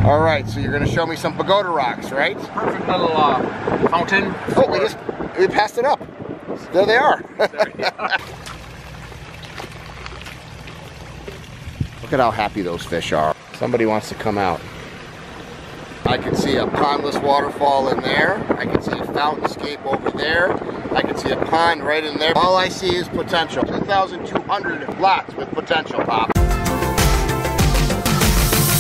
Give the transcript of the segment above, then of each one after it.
All right, so you're gonna show me some pagoda rocks, right? Perfect little fountain. Oh, we passed it up. There they are. Look at how happy those fish are. Somebody wants to come out. I can see a pondless waterfall in there. I can see a fountainscape over there. I can see a pond right in there. All I see is potential. 2,200 lots with potential, Pop.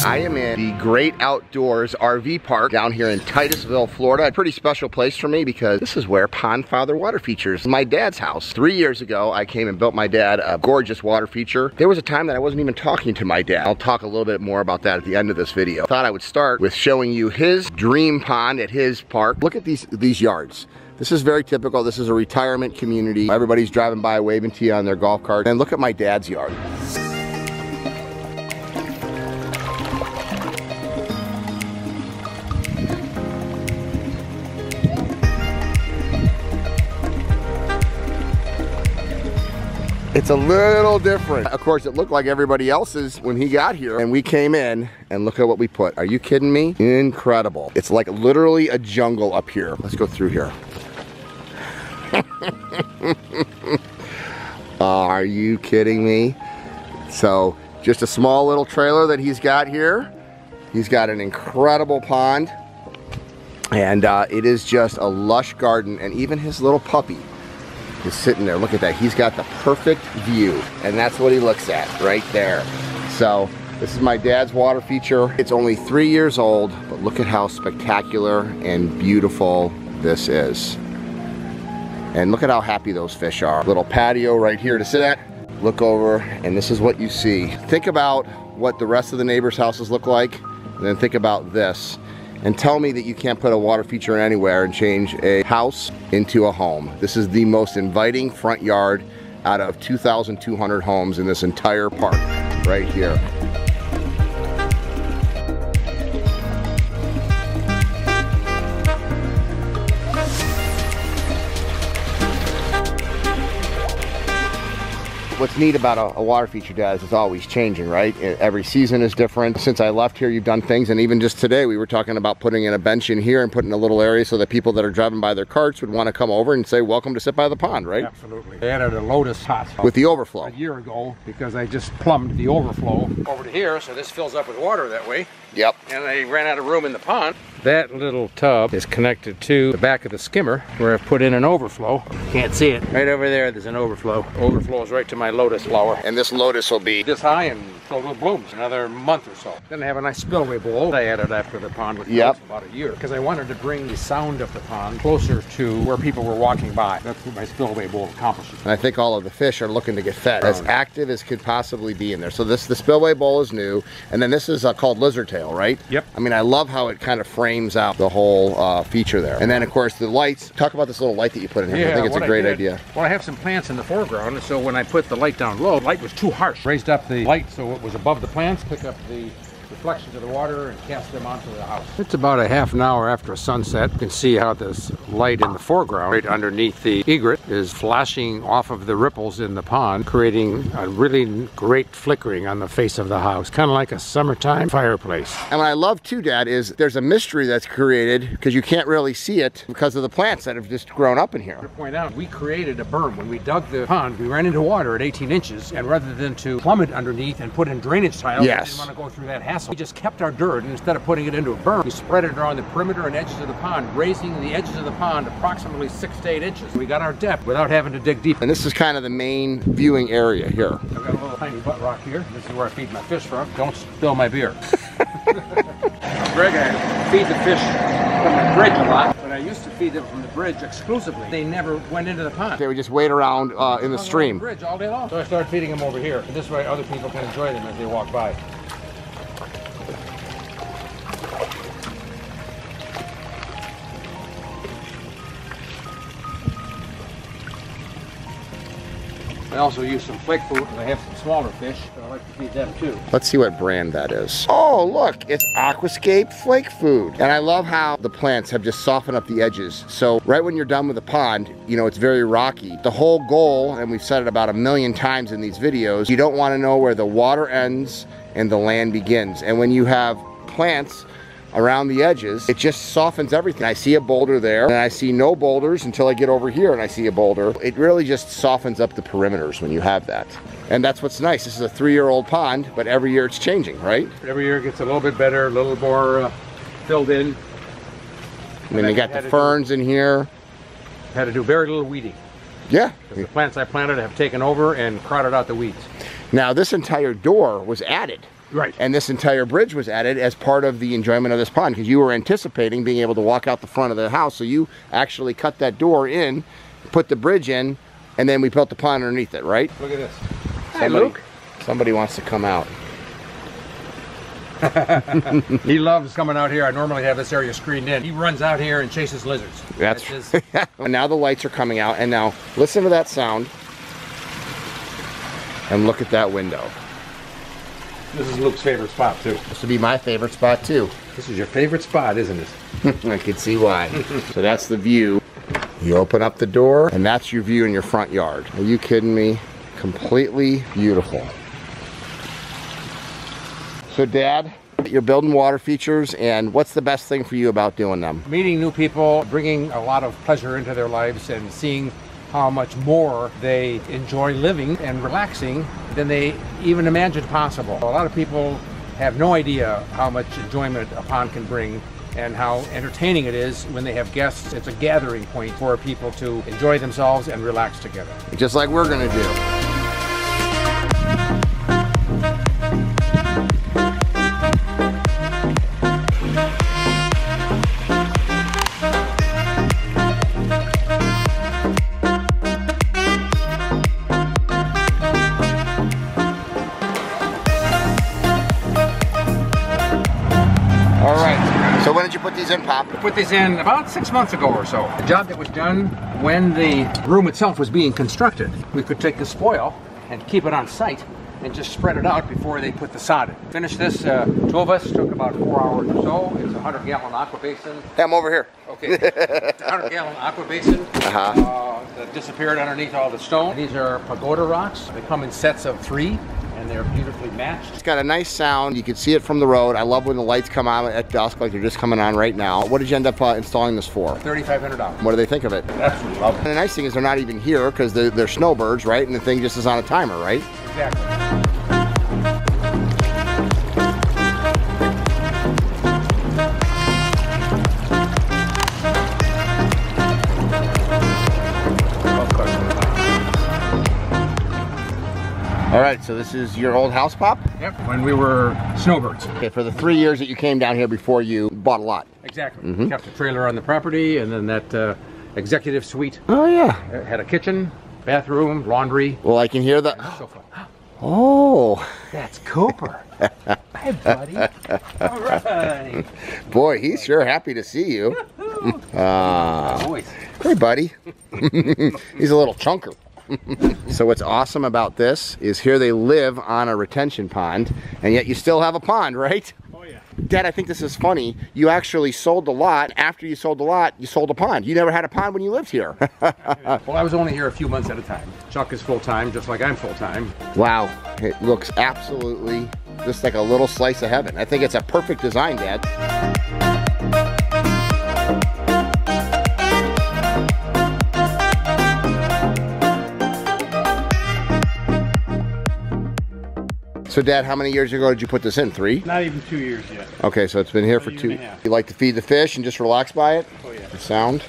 I am in the Great Outdoors RV Park down here in Titusville, Florida. A pretty special place for me because this is where Pond Father Water Features, my dad's house. 3 years ago, I came and built my dad a gorgeous water feature. There was a time that I wasn't even talking to my dad. I'll talk a little bit more about that at the end of this video. I thought I would start with showing you his dream pond at his park. Look at these yards. This is very typical. This is a retirement community. Everybody's driving by waving to you on their golf cart. And look at my dad's yard. It's a little different. Of course, it looked like everybody else's when he got here and we came in and look at what we put. Are you kidding me? Incredible. It's like literally a jungle up here. Let's go through here. Are you kidding me? So just a small little trailer that he's got here. He's got an incredible pond and it is just a lush garden, and even his little puppy is sitting there. Look at that. He's got the perfect view, and that's what he looks at right there. So this is my dad's water feature. It's only 3 years old, but look at how spectacular and beautiful this is. And look at how happy those fish are. Little patio right here to sit at. Look over, and this is what you see. Think about what the rest of the neighbors' houses look like, and then think about this. And tell me that you can't put a water feature anywhere and change a house into a home. This is the most inviting front yard out of 2,200 homes in this entire park right here. What's neat about a water feature, Dad, is it's always changing, right? Every season is different. Since I left here, you've done things, and even just today, we were talking about putting in a bench in here and putting a little area so that people that are driving by their carts would want to come over and say, welcome to sit by the pond, right? Absolutely. They added a lotus hot with the overflow a year ago because I just plumbed the overflow over to here, so this fills up with water that way. Yep. And I ran out of room in the pond. That little tub is connected to the back of the skimmer where I've put in an overflow. Can't see it. Right over there, there's an overflow. Overflows right to my lotus flower. And this lotus will be this high and filled with blooms another month or so. Then I have a nice spillway bowl I added after the pond was built about a year because I wanted to bring the sound of the pond closer to where people were walking by. That's what my spillway bowl accomplishes. And I think all of the fish are looking to get fed, as active as could possibly be in there. So the spillway bowl is new, and then this is called lizard tail, right? Yep. I mean, I love how it kind of frames out the whole feature there. And then of course the lights. Talk about this little light that you put in here. Yeah, I think it's a great idea. Well, I have some plants in the foreground, so when I put the light down low, the light was too harsh. Raised up the light so it was above the plants, pick up the reflections of the water and cast them onto the house. It's about a half an hour after sunset. You can see how this light in the foreground, right underneath the egret, is flashing off of the ripples in the pond, creating a really great flickering on the face of the house, kind of like a summertime fireplace. And what I love too, Dad, is there's a mystery that's created because you can't really see it because of the plants that have just grown up in here. To point out, we created a berm. When we dug the pond, we ran into water at 18 inches, and rather than to plumb it underneath and put in drainage tiles, we didn't want to go through that hassle. We just kept our dirt, and instead of putting it into a berm, we spread it around the perimeter and edges of the pond, raising the edges of the pond approximately 6 to 8 inches. We got our depth without having to dig deep. And this is kind of the main viewing area here. I've got a little tiny butt rock here. This is where I feed my fish from. Don't spill my beer. Greg, I feed the fish from the bridge a lot, but I used to feed them from the bridge exclusively. They never went into the pond. They would just wait around in the stream. The bridge all day long. So I started feeding them over here. And this way other people can enjoy them as they walk by. I also use some flake food because I have some smaller fish, so I like to feed them too. Let's see what brand that is. Oh, look, it's Aquascape Flake Food. And I love how the plants have just softened up the edges. So right when you're done with the pond, you know, it's very rocky. The whole goal, and we've said it about 1,000,000 times in these videos, you don't want to know where the water ends and the land begins. And when you have plants around the edges, it just softens everything. I see a boulder there, and I see no boulders until I get over here and I see a boulder. It really just softens up the perimeters when you have that. And that's what's nice. This is a 3-year-old pond, but every year it's changing, right? Every year it gets a little bit better, a little more filled in. I mean, you got the ferns in here. Had to do very little weeding. Yeah. The plants I planted have taken over and crowded out the weeds. Now, this entire door was added. Right. And this entire bridge was added as part of the enjoyment of this pond, because you were anticipating being able to walk out the front of the house. So you actually cut that door in, put the bridge in, and then we built the pond underneath it, right? Look at this. Hi, Luke. Somebody wants to come out. He loves coming out here. I normally have this area screened in. He runs out here and chases lizards. That's his... And now the lights are coming out, and now listen to that sound. And look at that window. This is Luke's favorite spot, too. This would be my favorite spot, too. This is your favorite spot, isn't it? I can see why. So that's the view. You open up the door, and that's your view in your front yard. Are you kidding me? Completely beautiful. So, Dad, you're building water features, and what's the best thing for you about doing them? Meeting new people, bringing a lot of pleasure into their lives, and seeing how much more they enjoy living and relaxing than they even imagined possible. A lot of people have no idea how much enjoyment a pond can bring and how entertaining it is when they have guests. It's a gathering point for people to enjoy themselves and relax together. Just like we're gonna do. So when did you put these in, Pop? I put these in about 6 months ago or so. The job that was done when the room itself was being constructed. We could take the spoil and keep it on site and just spread it out before they put the sod in. Finished this, 2 of us, took about 4 hours or so. It's a 100-gallon aqua basin. Hey, I'm over here. Okay, 100-gallon aqua basin that disappeared underneath all the stone. These are pagoda rocks. They come in sets of 3. And they're beautifully matched. It's got a nice sound. You can see it from the road. I love when the lights come on at dusk, like they're just coming on right now. What did you end up installing this for? $3,500. What do they think of it? Absolutely love it. And the nice thing is they're not even here because they're snowbirds, right? And the thing just is on a timer, right? Exactly. All right, so this is your old house, Pop? Yep, when we were snowbirds. Okay, for the 3 years that you came down here before you bought a lot. Exactly. Kept a trailer on the property, and then that executive suite. Oh, yeah. It had a kitchen, bathroom, laundry. Well, I can hear the... Sofa. Oh. That's Cooper. Hi, buddy. All right. Boy, he's sure happy to see you. Hey, buddy. He's a little chunker. So what's awesome about this is here they live on a retention pond, and yet you still have a pond, right? Oh, yeah. Dad, I think this is funny. You actually sold the lot. After you sold the lot, you sold a pond. You never had a pond when you lived here. Well, I was only here a few months at a time. Chuck is full-time, just like I'm full-time. Wow, it looks absolutely just like a little slice of heaven. I think it's a perfect design, Dad. So, Dad, how many years ago did you put this in? 3? Not even 2 years yet. Okay, so it's been here for 2. You like to feed the fish and just relax by it? Oh, yeah. The sound?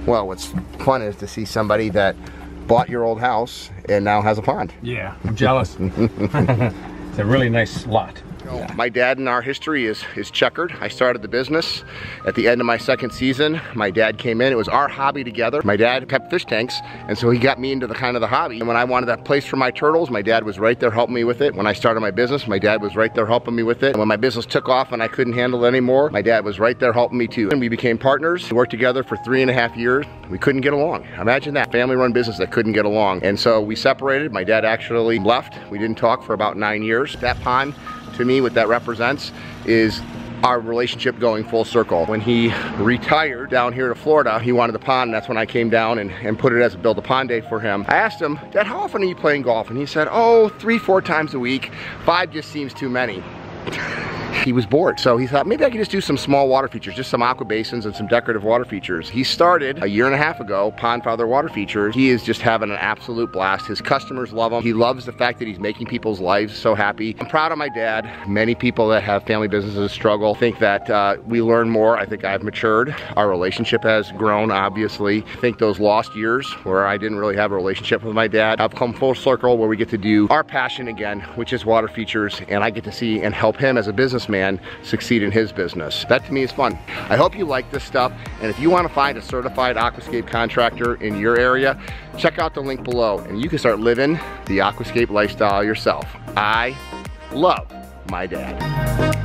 Well, what's fun is to see somebody that bought your old house and now has a pond. Yeah, I'm jealous. It's a really nice lot. My dad and our history is checkered. I started the business at the end of my second season. My dad came in, it was our hobby together. My dad kept fish tanks, and so he got me into the hobby. And when I wanted that place for my turtles, my dad was right there helping me with it. When I started my business, my dad was right there helping me with it. And when my business took off and I couldn't handle it anymore, my dad was right there helping me too. And we became partners. We worked together for 3.5 years. We couldn't get along. Imagine that, family-run business that couldn't get along. And so we separated. My dad actually left. We didn't talk for about 9 years. That pond, to me, what that represents is our relationship going full circle. When he retired down here to Florida, he wanted the pond, and that's when I came down and put it as a build a pond day for him. I asked him, Dad, how often are you playing golf? And he said, oh, 3-4 times a week. 5 just seems too many. He was bored, so he thought maybe I could just do some small water features, just some aqua basins and some decorative water features. He started a 1.5 years ago, Pond Father Water Features. He is just having an absolute blast. His customers love him. He loves the fact that he's making people's lives so happy. I'm proud of my dad. Many people that have family businesses struggle. Think that we learn more. I think I've matured. Our relationship has grown, obviously. I think those lost years where I didn't really have a relationship with my dad, I've come full circle where we get to do our passion again, which is water features, and I get to see and help him as a businessman succeed in his business. That to me is fun. I hope you like this stuff, and if you want to find a certified aquascape contractor in your area, check out the link below and you can start living the aquascape lifestyle yourself. I love my dad.